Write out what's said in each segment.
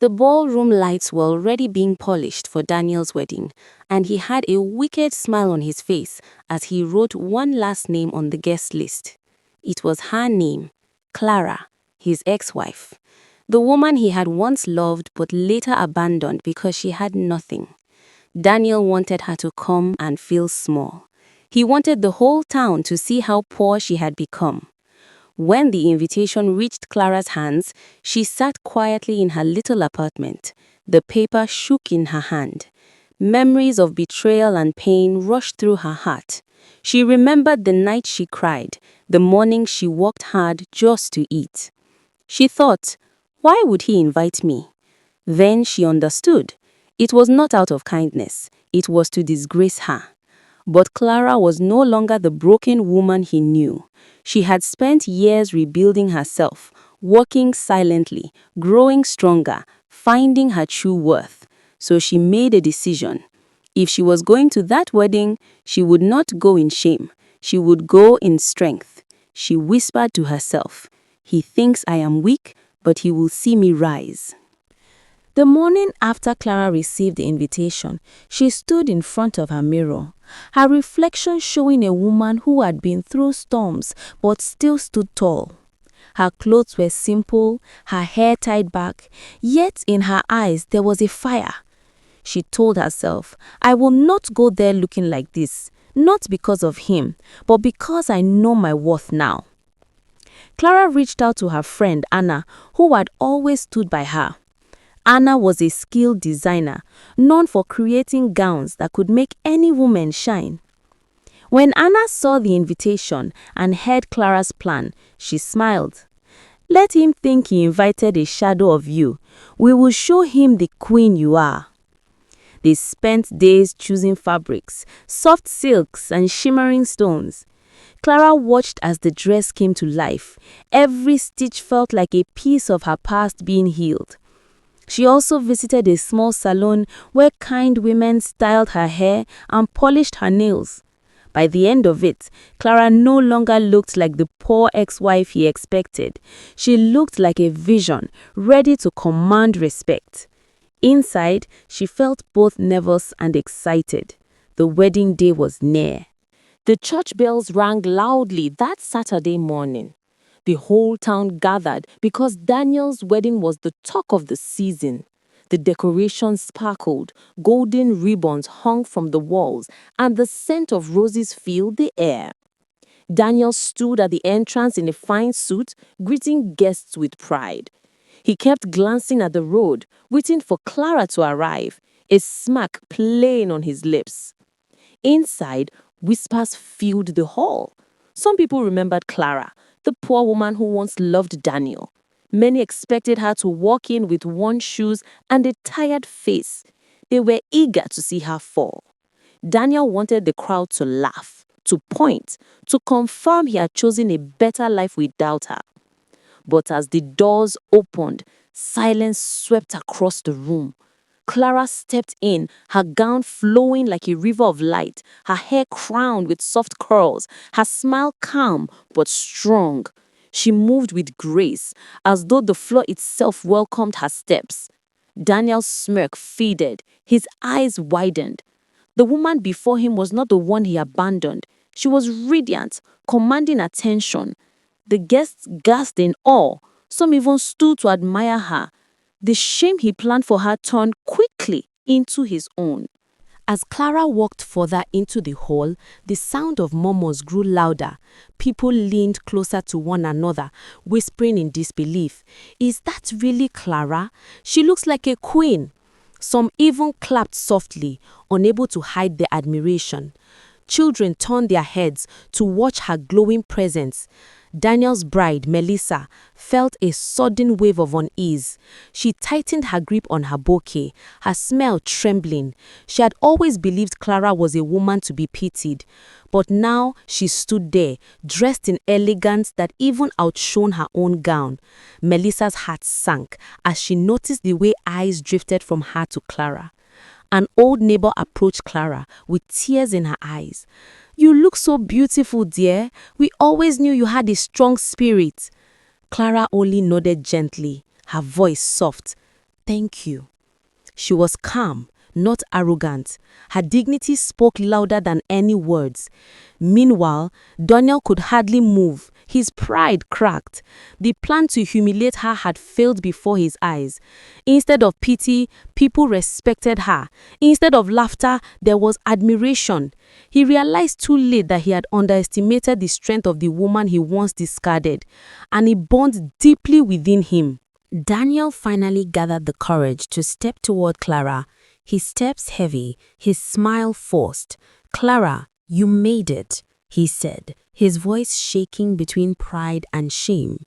The ballroom lights were already being polished for Daniel's wedding, and he had a wicked smile on his face as he wrote one last name on the guest list. It was her name, Clara, his ex-wife, the woman he had once loved but later abandoned because she had nothing. Daniel wanted her to come and feel small. He wanted the whole town to see how poor she had become. When the invitation reached Clara's hands, she sat quietly in her little apartment. The paper shook in her hand. Memories of betrayal and pain rushed through her heart. She remembered the night she cried, the morning she worked hard just to eat. She thought, why would he invite me? Then she understood. It was not out of kindness. It was to disgrace her. But Clara was no longer the broken woman he knew. She had spent years rebuilding herself, working silently, growing stronger, finding her true worth. So she made a decision. If she was going to that wedding, she would not go in shame. She would go in strength. She whispered to herself, "He thinks I am weak, but he will see me rise." The morning after Clara received the invitation, she stood in front of her mirror, her reflection showing a woman who had been through storms but still stood tall. Her clothes were simple, her hair tied back, yet in her eyes there was a fire. She told herself, I will not go there looking like this, not because of him, but because I know my worth now. Clara reached out to her friend Anna, who had always stood by her. Anna was a skilled designer, known for creating gowns that could make any woman shine. When Anna saw the invitation and heard Clara's plan, she smiled. Let him think he invited a shadow of you. We will show him the queen you are. They spent days choosing fabrics, soft silks and shimmering stones. Clara watched as the dress came to life. Every stitch felt like a piece of her past being healed. She also visited a small salon where kind women styled her hair and polished her nails. By the end of it, Clara no longer looked like the poor ex-wife he expected. She looked like a vision, ready to command respect. Inside, she felt both nervous and excited. The wedding day was near. The church bells rang loudly that Saturday morning. The whole town gathered because Daniel's wedding was the talk of the season. The decorations sparkled, golden ribbons hung from the walls, and the scent of roses filled the air. Daniel stood at the entrance in a fine suit, greeting guests with pride. He kept glancing at the road, waiting for Clara to arrive, a smirk playing on his lips. Inside, whispers filled the hall. Some people remembered Clara, the poor woman who once loved Daniel. Many expected her to walk in with worn shoes and a tired face. They were eager to see her fall. Daniel wanted the crowd to laugh, to point, to confirm he had chosen a better life without her. But as the doors opened, silence swept across the room. Clara stepped in, her gown flowing like a river of light, her hair crowned with soft curls, her smile calm but strong. She moved with grace, as though the floor itself welcomed her steps. Daniel's smirk faded, his eyes widened. The woman before him was not the one he abandoned. She was radiant, commanding attention. The guests gasped in awe. Some even stood to admire her. The shame he planned for her turned quickly into his own. As Clara walked further into the hall, the sound of murmurs grew louder. People leaned closer to one another, whispering in disbelief. Is that really Clara? She looks like a queen. Some even clapped softly, unable to hide their admiration. Children turned their heads to watch her glowing presence. Daniel's bride, Melissa, felt a sudden wave of unease. She tightened her grip on her bouquet, her smile trembling. She had always believed Clara was a woman to be pitied. But now she stood there, dressed in elegance that even outshone her own gown. Melissa's heart sank as she noticed the way eyes drifted from her to Clara. An old neighbor approached Clara with tears in her eyes. You look so beautiful, dear. We always knew you had a strong spirit. Clara only nodded gently, her voice soft. Thank you. She was calm, not arrogant. Her dignity spoke louder than any words. Meanwhile, Daniel could hardly move. His pride cracked. The plan to humiliate her had failed before his eyes. Instead of pity, people respected her. Instead of laughter, there was admiration. He realized too late that he had underestimated the strength of the woman he once discarded, and it burned deeply within him. Daniel finally gathered the courage to step toward Clara, his steps heavy, his smile forced. "Clara, you made it," he said, his voice shaking between pride and shame.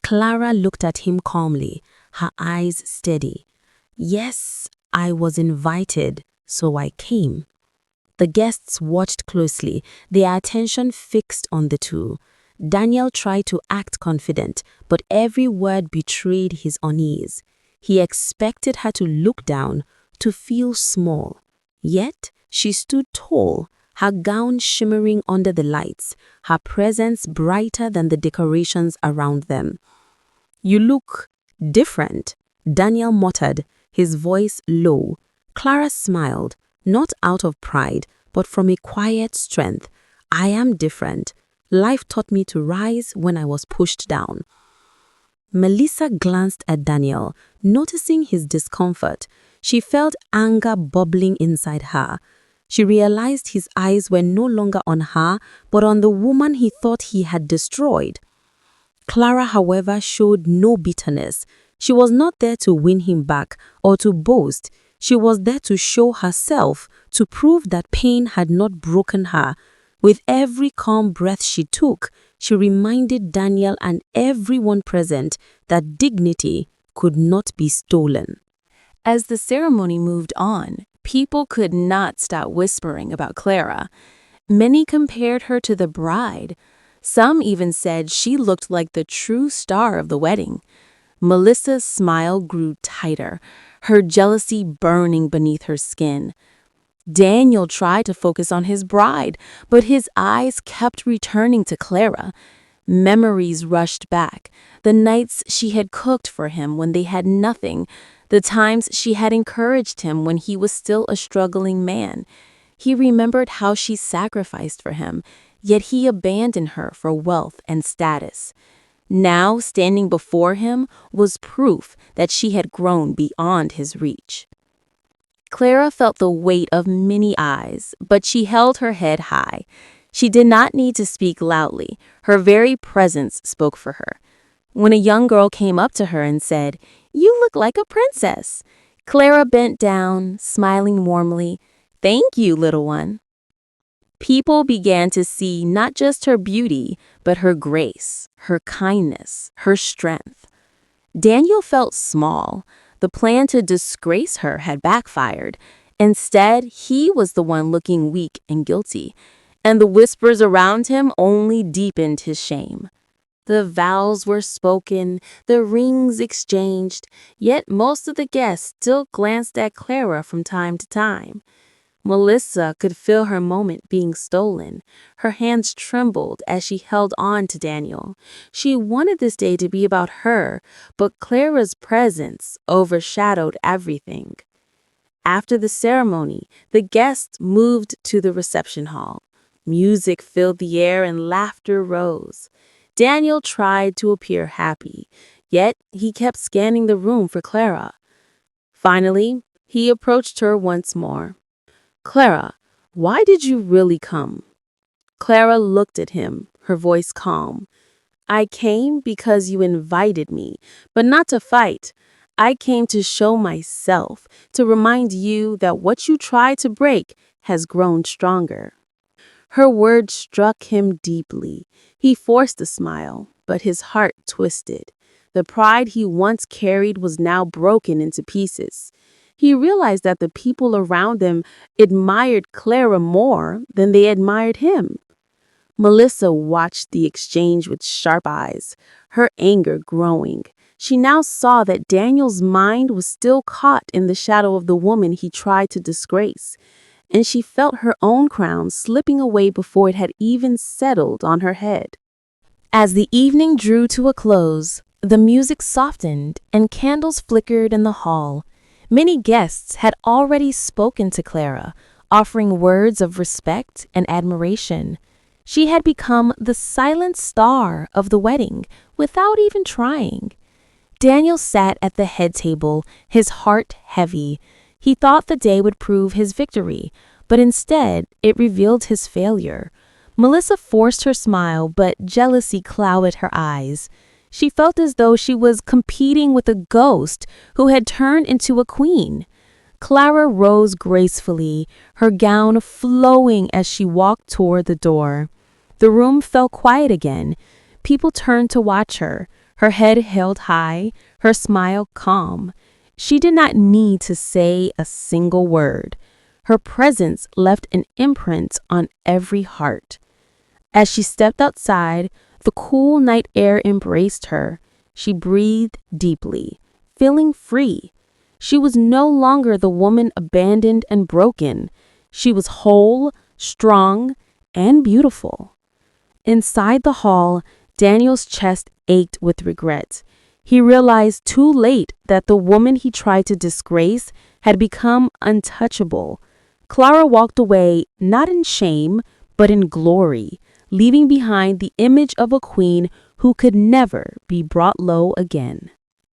Clara looked at him calmly, her eyes steady. "Yes, I was invited, so I came." The guests watched closely, their attention fixed on the two. Daniel tried to act confident, but every word betrayed his unease. He expected her to look down, to feel small. Yet she stood tall, her gown shimmering under the lights, her presence brighter than the decorations around them. "You look different," Daniel muttered, his voice low. Clara smiled, not out of pride, but from a quiet strength. "I am different. Life taught me to rise when I was pushed down." Melissa glanced at Daniel, noticing his discomfort. She felt anger bubbling inside her. She realized his eyes were no longer on her, but on the woman he thought he had destroyed. Clara, however, showed no bitterness. She was not there to win him back or to boast. She was there to show herself, to prove that pain had not broken her. With every calm breath she took, she reminded Daniel and everyone present that dignity could not be stolen. As the ceremony moved on, people could not stop whispering about Clara. Many compared her to the bride. Some even said she looked like the true star of the wedding. Melissa's smile grew tighter, her jealousy burning beneath her skin. Daniel tried to focus on his bride, but his eyes kept returning to Clara. Memories rushed back, the nights she had cooked for him when they had nothing, the times she had encouraged him when he was still a struggling man. He remembered how she sacrificed for him, yet he abandoned her for wealth and status. Now, standing before him was proof that she had grown beyond his reach. Clara felt the weight of many eyes, but she held her head high. She did not need to speak loudly. Her very presence spoke for her. When a young girl came up to her and said, "You look like a princess," Clara bent down, smiling warmly. "Thank you, little one." People began to see not just her beauty, but her grace, her kindness, her strength. Daniel felt small. The plan to disgrace her had backfired. Instead, he was the one looking weak and guilty, and the whispers around him only deepened his shame. The vows were spoken, the rings exchanged, yet most of the guests still glanced at Clara from time to time. Melissa could feel her moment being stolen. Her hands trembled as she held on to Daniel. She wanted this day to be about her, but Clara's presence overshadowed everything. After the ceremony, the guests moved to the reception hall. Music filled the air and laughter rose. Daniel tried to appear happy, yet he kept scanning the room for Clara. Finally, he approached her once more. "Clara, why did you really come?" Clara looked at him, her voice calm. "I came because you invited me, but not to fight. I came to show myself, to remind you that what you tried to break has grown stronger." Her words struck him deeply. He forced a smile, but his heart twisted. The pride he once carried was now broken into pieces. He realized that the people around him admired Clara more than they admired him. Melissa watched the exchange with sharp eyes, her anger growing. She now saw that Daniel's mind was still caught in the shadow of the woman he tried to disgrace, and she felt her own crown slipping away before it had even settled on her head. As the evening drew to a close, The music softened and candles flickered in the hall. Many guests had already spoken to Clara, offering words of respect and admiration. She had become the silent star of the wedding without even trying. Daniel sat at the head table, his heart heavy. He thought the day would prove his victory, but instead it revealed his failure. Melissa forced her smile, but jealousy clouded her eyes. She felt as though she was competing with a ghost who had turned into a queen. Clara rose gracefully, her gown flowing as she walked toward the door. The room fell quiet again. People turned to watch her, her head held high, her smile calm. She did not need to say a single word. Her presence left an imprint on every heart. As she stepped outside, the cool night air embraced her. She breathed deeply, feeling free. She was no longer the woman abandoned and broken. She was whole, strong, and beautiful. Inside the hall, Daniel's chest ached with regret. He realized too late that the woman he tried to disgrace had become untouchable. Clara walked away not in shame, but in glory, leaving behind the image of a queen who could never be brought low again.